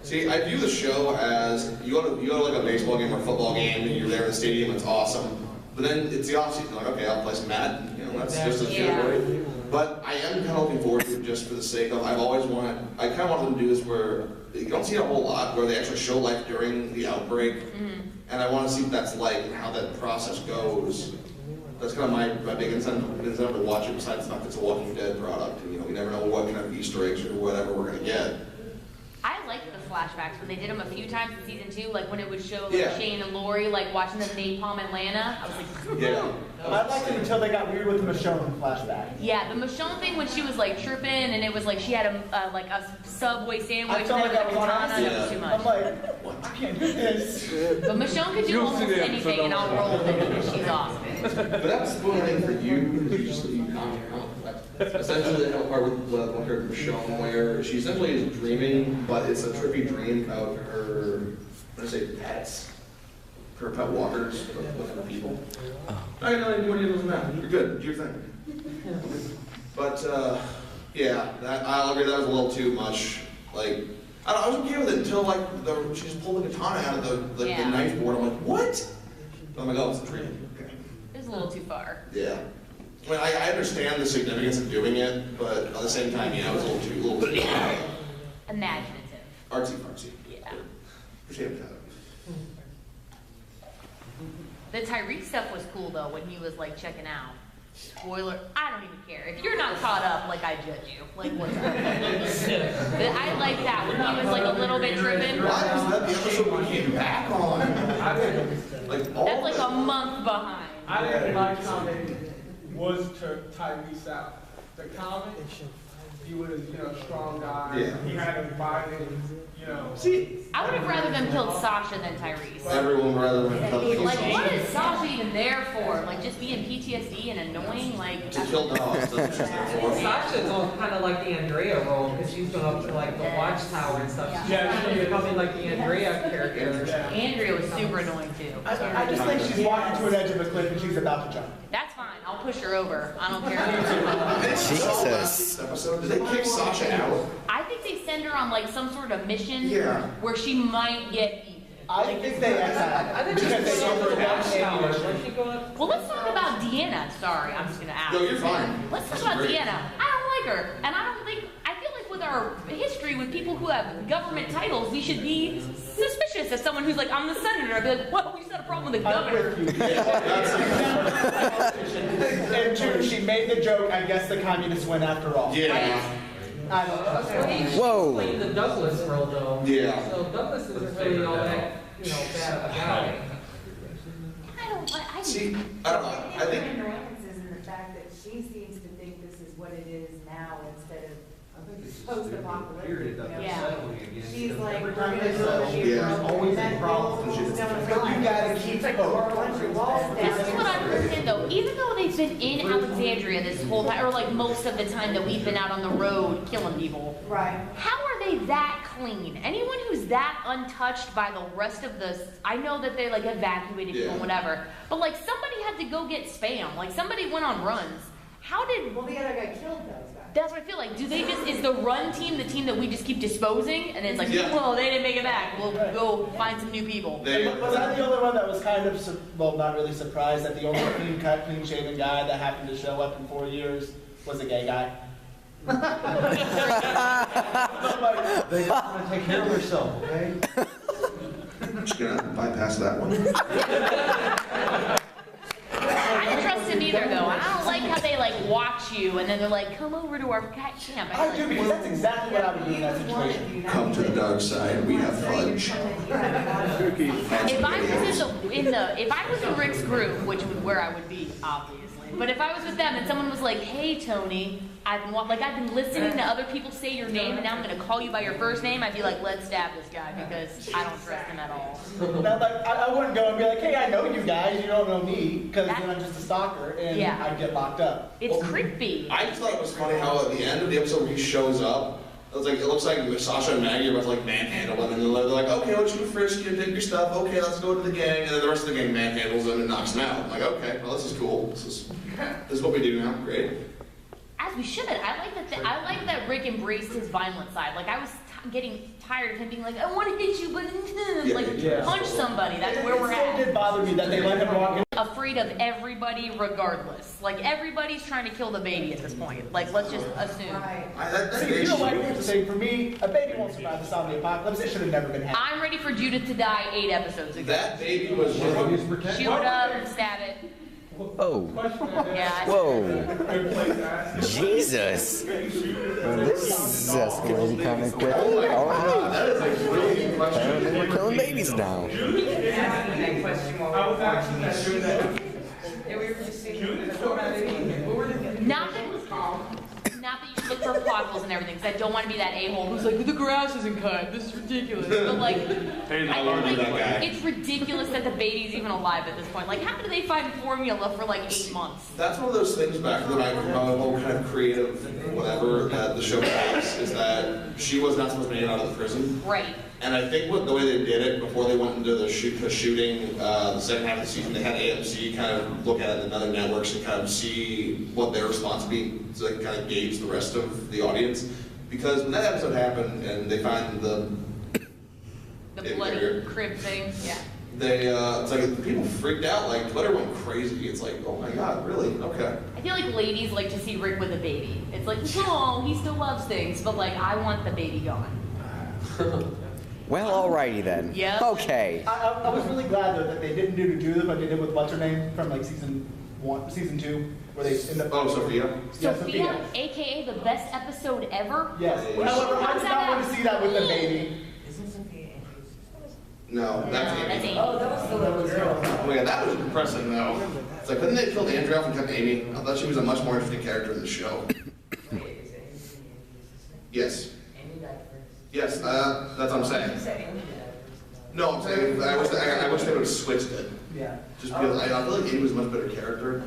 Speaker 1: See, I view the show as you go to like a baseball game or a football game, and you're there in the stadium. It's awesome. But then it's the off season. Like, okay, I'll play some Madden. You know, that's just as good, right? But I am kind of looking forward to it just for the sake of. I kind of want them to do this where you don't see it a whole lot, where they actually show life during the outbreak, and I want to see what that's like and how that process goes. That's kind of my big incentive to watch it. Besides the fact it's a Walking Dead product, and you know, we never know what kind of Easter eggs or whatever we're gonna get.
Speaker 11: I liked the flashbacks when they did them a few times in season 2, like when it would show like
Speaker 1: Yeah.
Speaker 11: Shane and Lori like watching them napalm Atlanta. I was like,
Speaker 1: Yeah.
Speaker 8: I liked it until they got weird with the Michonne flashback.
Speaker 11: yeah, the Michonne thing when she was like tripping and it was like she had like a Subway sandwich
Speaker 8: I
Speaker 11: and
Speaker 8: felt
Speaker 11: then
Speaker 8: like
Speaker 11: with a
Speaker 8: I was on
Speaker 11: katana.
Speaker 8: acid.
Speaker 11: That was too much.
Speaker 8: I'm like, I can't do this.
Speaker 11: But Michonne could do
Speaker 2: You'll see
Speaker 11: almost
Speaker 2: the episode
Speaker 11: anything and I'll roll with it because she's awesome.
Speaker 1: But that's one thing for you, is you comment on. Essentially, they have a part with one character, Michonne, where she essentially is dreaming, but it's a trippy dream about her, I'm gonna say pets, her pet walkers, with other people. I know anybody doesn't matter. You're good. Do your thing. But yeah, I'll agree that was a little too much. Like, I was okay with it until like she just pulled the katana out of the knife board. I'm like, what? I'm like, oh, it's a dream. Okay.
Speaker 11: It was a little too far.
Speaker 1: Yeah. I mean, I understand the significance of doing it, but at the same time, yeah, it was a little too
Speaker 11: Imaginative.
Speaker 1: artsy-fartsy.
Speaker 11: Yeah.
Speaker 1: Potato cut.
Speaker 11: The Tyrese stuff was cool though when he was like checking out. Spoiler, I don't even care. If you're not caught up, like I judge you. Like what's up? But I like that when he was like a little bit tripping.
Speaker 1: Why is that the episode we came back on?
Speaker 11: That's like a month behind.
Speaker 7: I didn't like how they was to Tyrese out. The comic, he was, you know, strong guy.
Speaker 1: Yeah.
Speaker 7: He had him fighting, you know.
Speaker 11: See, I would have rather them killed Sasha than Tyrese.
Speaker 1: Everyone rather than
Speaker 11: Like, what is Sasha even there for? Like, just being PTSD and annoying? Like,
Speaker 1: to kill dogs. That's what she's there for.
Speaker 13: Sasha's all kind of like the Andrea role, because she's going up to like the watchtower and stuff. She's kind of becoming like the Andrea character.
Speaker 11: Andrea was super annoying too.
Speaker 8: I just think she's walking to an edge of a cliff and she's about to jump.
Speaker 11: That's fine. I'll push her over. I don't care.
Speaker 5: Jesus.
Speaker 1: Episode, did they kick Sasha out?
Speaker 11: I think they send her on like some sort of mission
Speaker 1: Yeah.
Speaker 11: where she might get eaten.
Speaker 8: I think they exiled
Speaker 13: I think she's
Speaker 8: because they
Speaker 13: going up to the watchtower.
Speaker 8: ammunition.
Speaker 13: Where's she going up?
Speaker 11: Well, let's talk about Deanna. Sorry, I'm just gonna ask.
Speaker 1: No, you're fine.
Speaker 11: Let's talk
Speaker 1: This is
Speaker 11: about
Speaker 1: great.
Speaker 11: Deanna. I don't like her, and I don't think. I feel like with our history with people who have government titles, we should be suspicious of someone who's like, I'm the senator. I'd be like, well, we just had a problem with the
Speaker 8: I'm
Speaker 11: governor.
Speaker 8: with you. And two, she made the joke, I guess the communists win after all.
Speaker 1: Yeah.
Speaker 8: I don't know.
Speaker 5: Whoa.
Speaker 13: She's playing the Douglas role though.
Speaker 1: Yeah.
Speaker 13: So Douglas isn't really all that, you know, bad of a guy.
Speaker 11: I don't like. I
Speaker 1: See, I don't know. I think.
Speaker 12: Annoyances in the fact that she seems to think this is what it is now instead of post-apocalyptic.
Speaker 11: Yeah.
Speaker 12: She's like, we're
Speaker 14: time
Speaker 12: gonna
Speaker 14: they
Speaker 12: go,
Speaker 14: settle,
Speaker 12: she's
Speaker 1: there's
Speaker 14: always a problem.
Speaker 8: You gotta keep hope.
Speaker 11: This is what I understand though. Even though they've been in Alexandria this whole time, or like most of the time that we've been out on the road killing people,
Speaker 12: Right.
Speaker 11: how are they that clean? Anyone who's that untouched by the rest of the, I know that they like evacuated people and whatever, but like somebody had to go get spam. Like somebody went on runs. How did?
Speaker 12: Well, the other guy killed those guys.
Speaker 11: That's what I feel like. Do they just, is the run team the team that we just keep disposing? And it's like,
Speaker 1: Yeah.
Speaker 11: well, they didn't make it back. We'll go find some new people.
Speaker 8: Was I the only one that was kind of, well, not really surprised that the only clean-cut, clean-shaven guy that happened to show up in 4 years was a gay guy?
Speaker 14: They want to take care of themselves, okay?
Speaker 1: I'm just gonna bypass that one.
Speaker 11: I don't trust him either, though. I don't like how they like watch you and then they're like, "Come over to our cat camp."
Speaker 8: I do, because that's exactly what I would do in that situation.
Speaker 1: Come to the dark side. We have fudge.
Speaker 11: If I was if I was in Rick's group, which was where I would be, obviously, but if I was with them and someone was like, "Hey, Tony," I've been listening to other people say your name, and now I'm gonna call you by your first name. I'd be like, "Let's stab this guy," because I don't trust him at all.
Speaker 8: Now, like, I wouldn't go and be like, hey, I know you guys, you don't know me, because then I'm just a stalker, and
Speaker 11: Yeah.
Speaker 8: I'd get locked up.
Speaker 11: It's creepy.
Speaker 1: I just thought it was funny how at the end of the episode he shows up, was like, it looks like Sasha and Maggie are about to like manhandle him, and they're like, okay, I want you to frisk you, take your stuff, okay, let's go to the gang, and then the rest of the gang manhandles him and knocks him out. I'm like, okay, well this is cool. This is what we do now. Great.
Speaker 11: As we should. I like that Rick embraced his violent side. Like I was getting tired of him being like, I want to hit you, but punch somebody. That's where we're at.
Speaker 8: It did bother me that they let him walk in.
Speaker 11: Afraid of everybody regardless. Like everybody's trying to kill the baby at this point. Like let's just assume.
Speaker 8: See, you know what? Here's the thing. For me, a baby won't survive the zombie apocalypse. It should have never been happening.
Speaker 11: I'm ready for Judith to die 8 episodes ago.
Speaker 1: That baby was
Speaker 11: Shoot it up and stab it.
Speaker 5: Oh.
Speaker 11: Yeah.
Speaker 5: Whoa. Jesus. Well, this is escalating kind of quickly. All right.
Speaker 1: That is like really
Speaker 5: Apparently we're killing babies now.
Speaker 13: I was asking that during that. Yeah, we were just saying.
Speaker 11: Not that you should look for potholes and everything, because I don't want to be that a-hole who's like, the grass isn't cut, this is ridiculous. But like, it's ridiculous that the baby's even alive at this point. Like, how do they find formula for like 8 months?
Speaker 1: That's one of those things back then, the whole kind of creative whatever that the show makes, is that she was not supposed to be out of the prison.
Speaker 11: Right.
Speaker 1: And I think the way they did it, before they went into the shooting, the second half of the season, they had AMC kind of look at it in other networks and kind of see what their response would be, so they can kind of gauge the rest of the audience. Because when that episode happened and they find the
Speaker 11: bloody crib thing, yeah.
Speaker 1: They, it's like people freaked out, like Twitter went crazy. It's like, oh my god, really? Okay.
Speaker 11: I feel like ladies like to see Rick with a baby. It's like, oh, he still loves things, but like, I want the baby gone.
Speaker 5: Well, alrighty then.
Speaker 11: Yeah.
Speaker 5: Okay.
Speaker 8: I was really glad though that they didn't do Judith, but they did with what's her name from like season 2, where they end up.
Speaker 1: Oh, Sophia.
Speaker 8: Yeah,
Speaker 11: Sophia, aka the best episode ever.
Speaker 8: Yes. However, I did not want to see that with the baby.
Speaker 1: No, that's Amy.
Speaker 12: Oh, that was the little girl.
Speaker 1: Oh my god, that was depressing though. It's like, couldn't they kill Andrew off and kept Amy? I thought she was a much more interesting character in the show. Yes. Yes, that's what I'm saying. No, I'm saying, I wish they would have switched it.
Speaker 8: Yeah.
Speaker 1: Just because I feel like Amy was a much better character.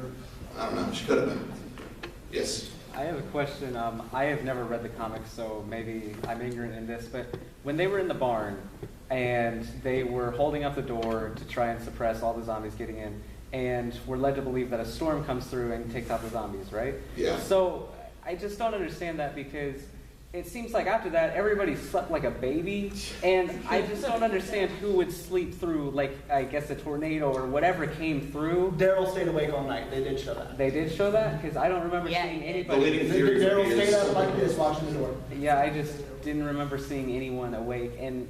Speaker 1: I don't know, she could have been. Yes.
Speaker 15: I have a question. I have never read the comics, so maybe I'm ignorant in this, but when they were in the barn and they were holding up the door to try and suppress all the zombies getting in, and we're led to believe that a storm comes through and takes out the zombies, right?
Speaker 1: Yeah.
Speaker 15: So I just don't understand that, because it seems like after that, everybody slept like a baby, and I just don't understand who would sleep through, like, I guess a tornado or whatever came through.
Speaker 8: Daryl stayed awake all night. They did show that.
Speaker 15: They did show that? Because I don't remember seeing anybody.
Speaker 1: The leading theory
Speaker 8: Daryl stayed
Speaker 1: is
Speaker 8: up like this, watching the door.
Speaker 15: Yeah, I just didn't remember seeing anyone awake, and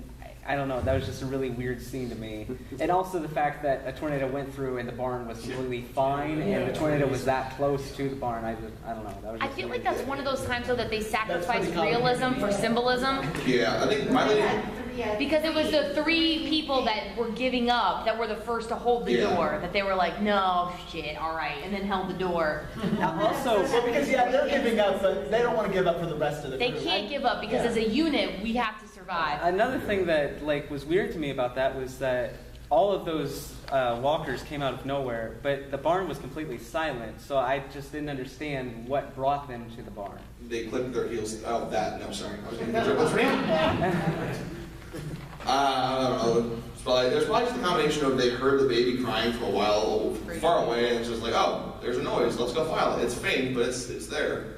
Speaker 15: I don't know, that was just a really weird scene to me. And also the fact that a tornado went through and the barn was completely fine, and the tornado was that close to the barn. I don't know. That was
Speaker 11: I feel like that's one of those times though that they sacrifice realism for symbolism.
Speaker 1: Yeah, I think my lady.
Speaker 11: Because it was the 3 people that were giving up that were the first to hold the door. That they were like, no, shit, all right, and then held the door.
Speaker 15: Also,
Speaker 8: because they're giving up, but they don't want to give up for the rest of the
Speaker 11: They
Speaker 8: crew.
Speaker 11: can't give up because as a unit, we have to survive.
Speaker 15: another thing that was weird to me about that was that all of those walkers came out of nowhere, but the barn was completely silent, so I just didn't understand what brought them to the barn.
Speaker 1: They clipped their heels. Oh, that. No, sorry. I was going to get what's real. I don't know. There's probably just a combination of they heard the baby crying from a while far away, and it's just like, oh, there's a noise. Let's go file it. It's faint, but it's there.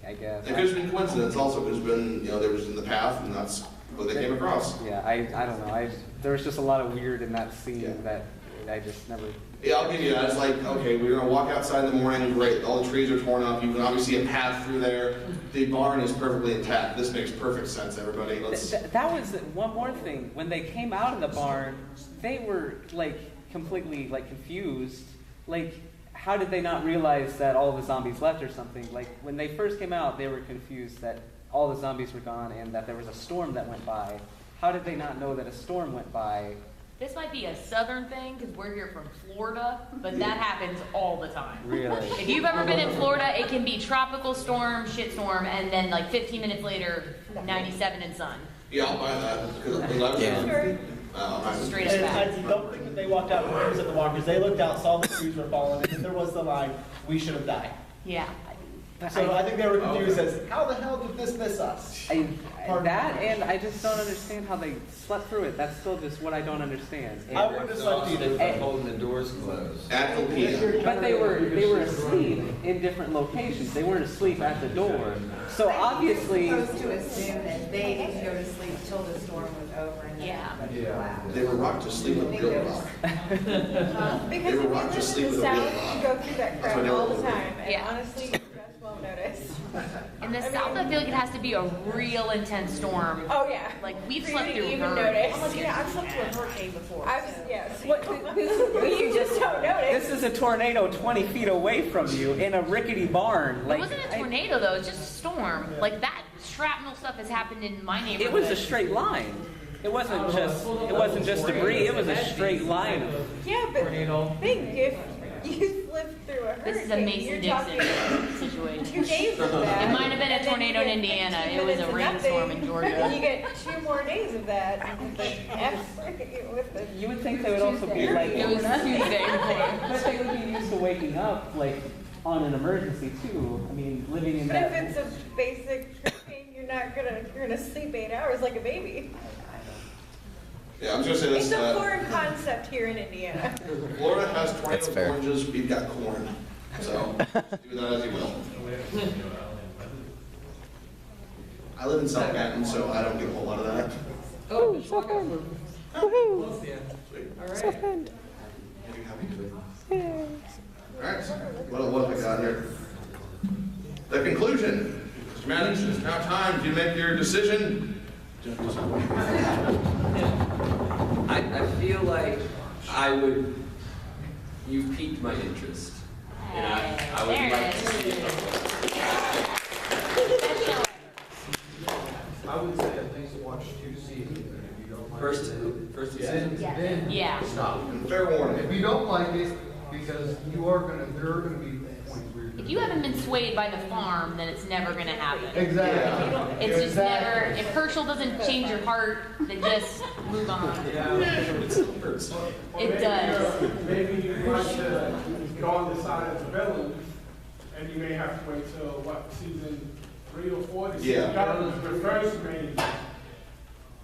Speaker 15: I guess.
Speaker 1: It could have been coincidence. Also, it could have been they was in the path, and that's what they came across.
Speaker 15: Yeah, I don't know. There was just a lot of weird in that scene that I just never.
Speaker 1: Yeah, I'll give you that. It's like, okay, we're gonna walk outside in the morning. Great, all the trees are torn up. You can obviously see a path through there. The barn is perfectly intact. This makes perfect sense, everybody. Let's.
Speaker 15: That was one more thing. When they came out of the barn, they were completely confused. How did they not realize that all the zombies left or something? When they first came out, they were confused that all the zombies were gone and that there was a storm that went by. How did they not know that a storm went by?
Speaker 11: This might be a southern thing because we're here from Florida, but that happens all the time.
Speaker 15: Really?
Speaker 11: If you've ever been in Florida, it can be tropical storm, shitstorm, and then 15 minutes later, 97 and sun.
Speaker 1: Yeah, I'll buy that.
Speaker 11: Straight up
Speaker 8: I don't think that they walked out when it was at the walkers. They looked out, saw the trees were falling, and then there was the line, "We should have died."
Speaker 11: Yeah.
Speaker 8: So I think they were confused as, how the hell did this miss us?
Speaker 15: And I just don't understand how they slept through it. That's still just what I don't understand.
Speaker 8: I wouldn't have slept either.
Speaker 6: Holding the doors closed.
Speaker 1: At the PM.
Speaker 15: But they were asleep in different locations. They weren't asleep at the door. So obviously,
Speaker 12: Supposed to assume that they didn't go to sleep till the storm was over and then collapsed.
Speaker 1: They were rocked to sleep with real rock.
Speaker 12: Because
Speaker 1: were rocked to sleep
Speaker 12: in
Speaker 1: with
Speaker 12: the
Speaker 1: a real
Speaker 12: South,
Speaker 1: rock.
Speaker 12: you go through that
Speaker 1: That's
Speaker 12: crap
Speaker 1: what they
Speaker 12: all
Speaker 1: were
Speaker 12: the
Speaker 1: doing.
Speaker 12: time, and honestly, you just won't notice.
Speaker 11: In the South, I feel like it has to be a real intense storm.
Speaker 12: Oh, yeah.
Speaker 11: Like, we've
Speaker 12: For
Speaker 11: slept
Speaker 12: you to
Speaker 11: through
Speaker 12: even
Speaker 11: hurricanes.
Speaker 12: notice. Yeah, I've slept through a hurricane before. Yes.
Speaker 15: you
Speaker 12: just don't notice.
Speaker 15: This is a tornado 20 feet away from you in a rickety barn.
Speaker 11: It wasn't a tornado though, it was just a storm. Like that shrapnel stuff has happened in my neighborhood.
Speaker 15: It was a straight line. It wasn't just debris. It was a straight line.
Speaker 12: Yeah, but think if you lived through a hurricane,
Speaker 11: This is a Mason-Dixon situation.
Speaker 12: 2 days of that.
Speaker 11: It might have been a tornado in Indiana. It was a rainstorm in Georgia.
Speaker 12: You get 2 more days of that.
Speaker 15: You would think they would also be like,
Speaker 11: It was Tuesday.
Speaker 15: but they would be used to waking up like on an emergency too. I mean, living in
Speaker 12: But
Speaker 15: that.
Speaker 12: if it's a basic hurricane, you're gonna sleep 8 hours like a baby.
Speaker 1: Yeah, I'm just gonna say
Speaker 12: It's
Speaker 1: this.
Speaker 12: a foreign concept here in Indiana.
Speaker 1: Florida has
Speaker 5: That's
Speaker 1: tornado
Speaker 5: fair.
Speaker 1: oranges, we've got corn. So, do that as you will. I live in South Canton, so I don't get a whole lot of that.
Speaker 13: Oh, South Bend. Woohoo!
Speaker 1: Sweet.
Speaker 13: All right.
Speaker 1: Are you happy to? Alright, what have we got here? The conclusion. Mr. Maddox, it's now time to make your decision.
Speaker 3: I feel like you've piqued my interest. And I would
Speaker 11: There
Speaker 3: like
Speaker 11: it
Speaker 3: to see it.
Speaker 6: I would say at least watch 2 seasons, and if you don't like
Speaker 3: First
Speaker 6: it,
Speaker 3: season?
Speaker 6: then
Speaker 11: Yeah.
Speaker 6: stop.
Speaker 1: And fair warning.
Speaker 6: If you don't like it, because there are gonna be points where you're
Speaker 11: If you haven't been swayed by the farm, then it's never gonna happen.
Speaker 6: Exactly.
Speaker 11: It's just never, if Herschel doesn't change your heart, then just move on. It does.
Speaker 7: Maybe you want to go on the side of the villains, and you may have to wait till, season 3 or 4 to see
Speaker 1: Yeah.
Speaker 7: the first main.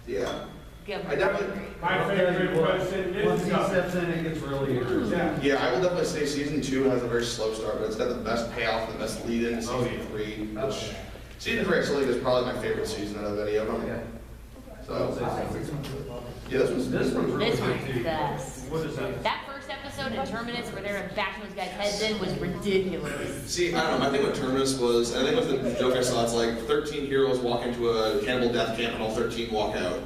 Speaker 1: Yeah.
Speaker 11: Give
Speaker 1: I definitely,
Speaker 7: My favorite person
Speaker 6: Once
Speaker 7: is
Speaker 6: he steps in, it gets really interesting.
Speaker 7: Yeah.
Speaker 1: I will definitely say season 2 has a very slow start, but it's got the best payoff, the best lead in to season 3, which season 3 actually is probably my favorite season out of any of them. So, yeah, this one's
Speaker 7: This one's really
Speaker 11: This
Speaker 7: good
Speaker 11: one's
Speaker 7: too.
Speaker 11: the best.
Speaker 7: What is that?
Speaker 11: That first episode in Terminus where they're bashing those guys' heads in was ridiculous.
Speaker 1: See, I don't know, my thing with Terminus was, I think it was the joke I saw, it's like 13 heroes walk into a cannibal death camp and all 13 walk out.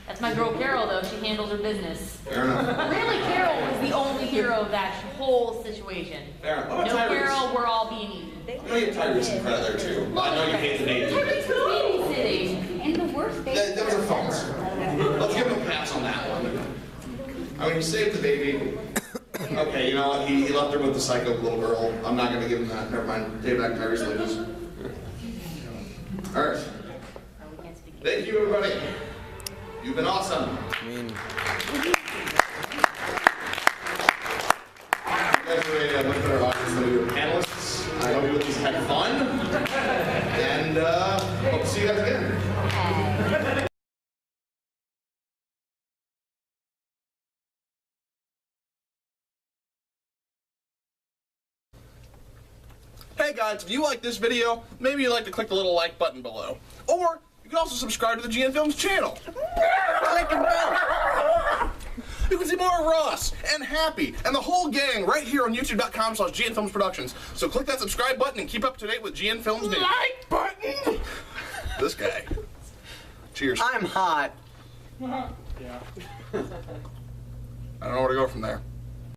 Speaker 11: That's my girl Carol though, she handles her business.
Speaker 1: Fair enough.
Speaker 11: Really, Carol was the only hero of that whole situation.
Speaker 1: Fair enough. What
Speaker 11: No
Speaker 1: about Tyrese?
Speaker 11: Carol, we're all being eaten.
Speaker 1: I'm gonna give Tyrese some credit there too. I know you hate the name.
Speaker 11: Tyrese was babysitting.
Speaker 12: And the worst
Speaker 1: That was a false. Let's give him a pass on that one. I mean, he saved the baby. Okay, you know what? He left her with the psycho little girl. I'm not gonna give him that. Never mind. Take back Tyrese loses. All right. Thank you, everybody. You've been awesome.
Speaker 5: I mean,
Speaker 1: You guys are a much better audience than we were panelists. I hope you at least had fun. And hope to see you guys again. Hey guys, if you like this video, maybe you'd like to click the little like button below. Or you can also subscribe to the GN Films channel. You can see more of Ross and Happy and the whole gang right here on youtube.com/GN Films Productions. So click that subscribe button and keep up to date with GN Films news. Like button! This guy. Cheers.
Speaker 15: I'm hot.
Speaker 7: Yeah.
Speaker 1: I don't know where to go from there.